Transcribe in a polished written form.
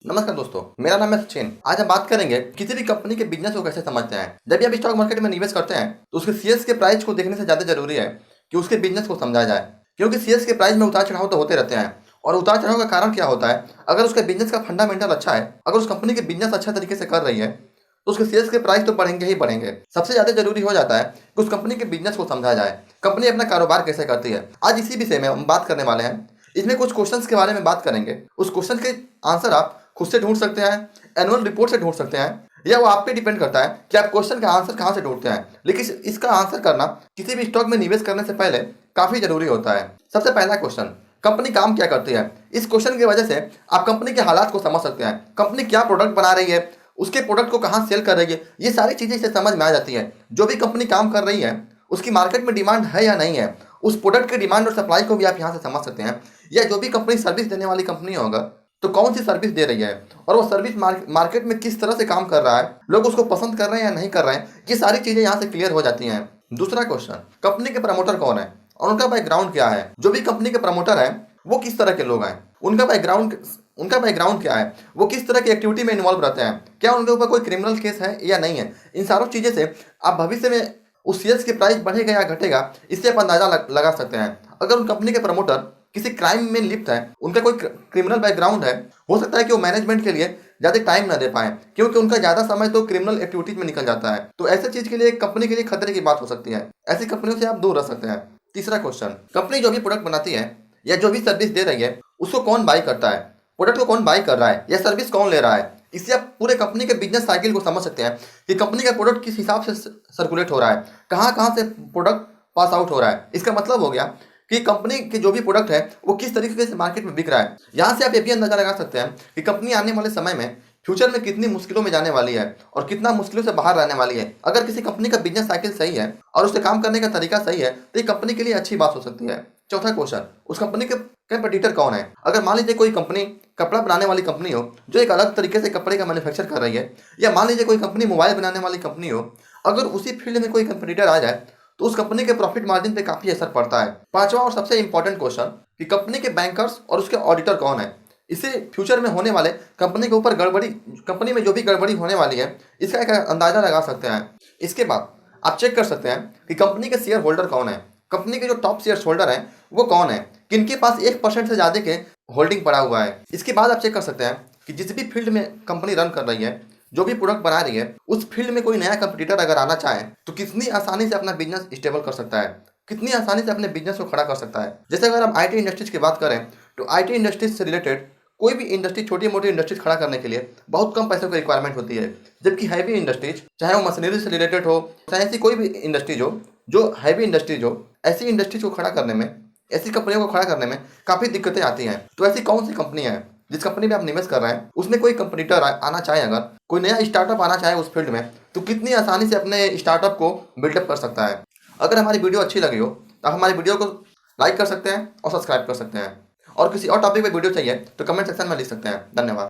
नमस्कार दोस्तों, मेरा नाम है सचिन। आज हम बात करेंगे किसी भी कंपनी के बिजनेस को कैसे समझते हैं। जब भी आप स्टॉक मार्केट में निवेश करते हैं तो उसके शेयर्स के प्राइस को देखने से ज्यादा जरूरी है कि उसके बिजनेस को समझा जाए, क्योंकि शेयर्स के प्राइस में उतार चढ़ाव तो होते रहते हैं। और उतार चढ़ाव का कारण क्या होता है? अगर उसके बिजनेस का फंडामेंटल अच्छा है, अगर उस कंपनी के बिजनेस अच्छा तरीके से कर रही है तो उसके शेयर्स के प्राइस तो बढ़ेंगे ही बढ़ेंगे। सबसे ज्यादा जरूरी हो जाता है कि उस कंपनी के बिजनेस को समझा जाए, कंपनी अपना कारोबार कैसे करती है। आज इसी विषय में हम बात करने वाले हैं। इसमें कुछ क्वेश्चंस के बारे में बात करेंगे। उस क्वेश्चन के आंसर आप खुद से ढूंढ सकते हैं, एनुअल रिपोर्ट से ढूंढ सकते हैं, या वो आप पे डिपेंड करता है कि आप क्वेश्चन का आंसर कहां से ढूंढते हैं। लेकिन इसका आंसर करना किसी भी स्टॉक में निवेश करने से पहले काफी जरूरी होता है। सबसे पहला क्वेश्चन, कंपनी काम क्या करती है। इस क्वेश्चन की वजह से आप कंपनी के हालात को समझ सकते हैं। कंपनी क्या प्रोडक्ट बना रही है, उसके प्रोडक्ट को कहां सेल कर रही है, ये सारी चीजें इससे समझ में आ जाती है। जो भी कंपनी काम कर रही है उसकी मार्केट में डिमांड है या नहीं है, उस प्रोडक्ट की डिमांड और सप्लाई को भी आप यहाँ से समझ सकते हैं। या जो भी कंपनी सर्विस देने वाली कंपनी होगा तो कौन सी सर्विस दे रही है और वो सर्विस मार्केट में किस तरह से काम कर रहा है, लोग उसको पसंद कर रहे हैं या नहीं कर रहे हैं, ये सारी चीजें यहाँ से क्लियर हो जाती हैं। दूसरा क्वेश्चन, कंपनी के प्रमोटर कौन है और उनका बैकग्राउंड क्या है। जो भी कंपनी के प्रमोटर है वो किस तरह के लोग हैं, उनका बैकग्राउंड क्या है, वो किस तरह की एक्टिविटी में इन्वॉल्व रहते हैं, क्या उनके ऊपर कोई क्रिमिनल केस है या नहीं है। इन सारों चीजें से आप भविष्य में उस शेयर्स की प्राइस बढ़ेगा या घटेगा, इससे आप अंदाजा लगा सकते हैं। अगर उन कंपनी के प्रमोटर किसी क्राइम में लिप्त है, उनका कोई क्रिमिनल बैकग्राउंड है, हो सकता है कि वो मैनेजमेंट के लिए ज्यादा टाइम ना दे पाए, क्योंकि उनका ज्यादा समय तो क्रिमिनल एक्टिविटीज में निकल जाता है। तो ऐसे चीज के लिए कंपनी के लिए खतरे की बात हो सकती है। ऐसी कंपनियों से आप दूर रह सकते हैं। तीसरा क्वेश्चन, कंपनी जो भी प्रोडक्ट बनाती है या जो भी सर्विस दे रही है उसको कौन बाई करता है, प्रोडक्ट को कौन बाई कर रहा है या सर्विस कौन ले रहा है। इससे आप पूरे कंपनी के बिजनेस साइकिल को समझ सकते हैं कि कंपनी का प्रोडक्ट किस हिसाब से सर्कुलेट हो रहा है, कहाँ कहाँ से प्रोडक्ट पास आउट हो रहा है। इसका मतलब हो गया कि कंपनी के जो भी प्रोडक्ट है वो किस तरीके से मार्केट में बिक रहा है। यहाँ से आप ये भी अंदाजा लगा सकते हैं कि कंपनी आने वाले समय में फ्यूचर में कितनी मुश्किलों में जाने वाली है और कितना मुश्किलों से बाहर रहने वाली है। अगर किसी कंपनी का बिजनेस साइकिल सही है और उससे काम करने का तरीका सही है तो ये कंपनी के लिए अच्छी बात हो सकती है। चौथा क्वेश्चन, उस कंपनी के कंपटीटर कौन है। अगर मान लीजिए कोई कंपनी कपड़ा बनाने वाली कंपनी हो जो एक अलग तरीके से कपड़े का मैन्युफैक्चर कर रही है, या मान लीजिए कोई कंपनी मोबाइल बनाने वाली कंपनी हो, अगर उसी फील्ड में कोई कंपटीटर आ जाए तो उस कंपनी के प्रॉफिट मार्जिन पे काफी असर पड़ता है। पांचवा और सबसे इंपॉर्टेंट क्वेश्चन कि कंपनी के बैंकर्स और उसके ऑडिटर कौन है। इससे फ्यूचर में होने वाले कंपनी के ऊपर गड़बड़ी, कंपनी में जो भी गड़बड़ी होने वाली है, इसका एक अंदाजा लगा सकते हैं। इसके बाद आप चेक कर सकते हैं कि कंपनी के शेयर होल्डर कौन है, कंपनी के जो टॉप शेयर होल्डर है वो कौन है, किनके पास 1% से ज्यादा के होल्डिंग पड़ा हुआ है। इसके बाद आप चेक कर सकते हैं कि जिस भी फील्ड में कंपनी रन कर रही है, जो भी प्रोडक्ट बना रही है, उस फील्ड में कोई नया कंपटीटर अगर आना चाहे तो कितनी आसानी से अपना बिजनेस स्टेबल कर सकता है, कितनी आसानी से अपने बिजनेस को खड़ा कर सकता है। जैसे अगर हम आईटी इंडस्ट्रीज की बात करें तो आईटी इंडस्ट्रीज से रिलेटेड कोई भी इंडस्ट्री, छोटी मोटी इंडस्ट्रीज खड़ा करने के लिए बहुत कम पैसों की रिक्वायरमेंट होती है। जबकि हैवी इंडस्ट्रीज, चाहे वो मशीनरी से रिलेटेड हो, चाहे ऐसी कोई भी इंडस्ट्रीज हो जो हैवी इंडस्ट्रीज हो, ऐसी इंडस्ट्रीज को खड़ा करने में, ऐसी कंपनियों को खड़ा करने में काफी दिक्कतें आती हैं। तो ऐसी कौन सी कंपनी है जिस कंपनी में आप निवेश कर रहे हैं, उसमें कोई कंपटीटर आना चाहे, अगर कोई नया स्टार्टअप आना चाहे उस फील्ड में, तो कितनी आसानी से अपने स्टार्टअप को बिल्डअप कर सकता है। अगर हमारी वीडियो अच्छी लगी हो तो आप हमारी वीडियो को लाइक कर सकते हैं और सब्सक्राइब कर सकते हैं। और किसी और टॉपिक पे वीडियो चाहिए तो कमेंट सेक्शन में लिख सकते हैं। धन्यवाद।